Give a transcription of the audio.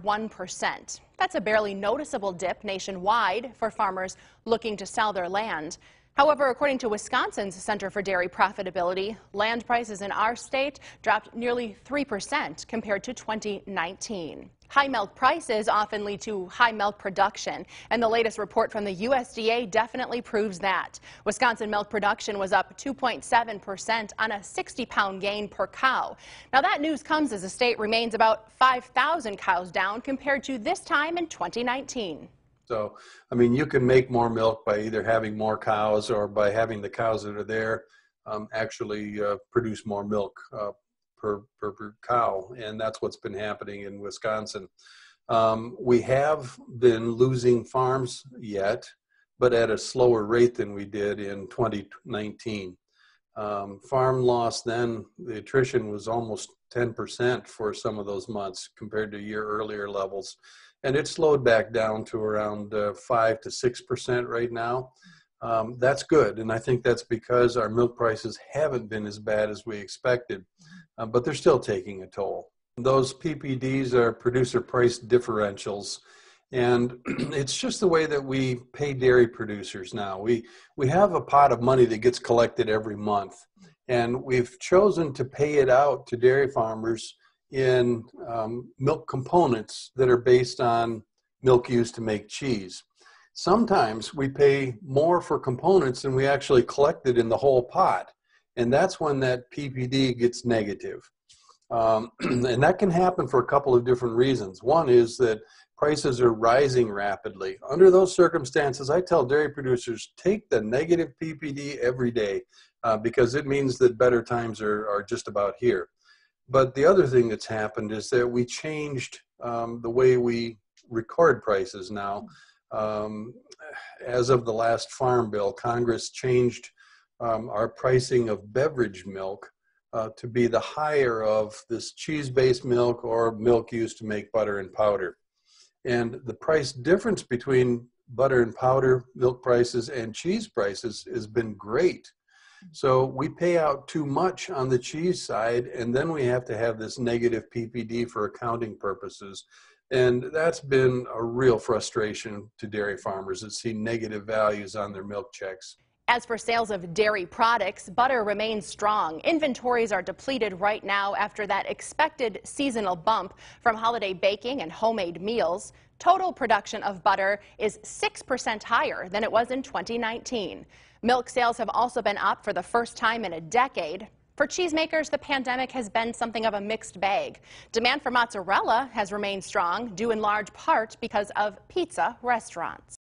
1%. That's a barely noticeable dip nationwide for farmers looking to sell their land. However, according to Wisconsin's Center for Dairy Profitability, land prices in our state dropped nearly 3% compared to 2019. High milk prices often lead to high milk production, and the latest report from the USDA definitely proves that. Wisconsin milk production was up 2.7% on a 60-pound gain per cow. Now, that news comes as the state remains about 5,000 cows down compared to this time in 2019. So, I mean, you can make more milk by either having more cows or by having the cows that are there actually produce more milk per cow, and that's what's been happening in Wisconsin. We have been losing farms yet, but at a slower rate than we did in 2019. Farm loss then, the attrition was almost 10% for some of those months compared to year earlier levels. And it slowed back down to around 5 to 6% right now. That's good, and I think that's because our milk prices haven't been as bad as we expected, but they're still taking a toll. Those PPDs are producer price differentials, and it's just the way that we pay dairy producers now. We have a pot of money that gets collected every month, and we've chosen to pay it out to dairy farmers in milk components that are based on milk used to make cheese. Sometimes we pay more for components than we actually collected in the whole pot, and that's when that PPD gets negative. And that can happen for a couple of different reasons. One is that prices are rising rapidly. Under those circumstances, I tell dairy producers, take the negative PPD every day because it means that better times are just about here. But the other thing that's happened is that we changed the way we record prices now. As of the last Farm Bill, Congress changed our pricing of beverage milk to be the higher of this cheese-based milk or milk used to make butter and powder. And the price difference between butter and powder milk prices and cheese prices has been great. So we pay out too much on the cheese side, and then we have to have this negative PPD for accounting purposes. And that's been a real frustration to dairy farmers that see negative values on their milk checks. As for sales of dairy products, butter remains strong. Inventories are depleted right now after that expected seasonal bump from holiday baking and homemade meals. Total production of butter is 6% higher than it was in 2019. Milk sales have also been up for the first time in a decade. For cheesemakers, the pandemic has been something of a mixed bag. Demand for mozzarella has remained strong, due in large part because of pizza restaurants.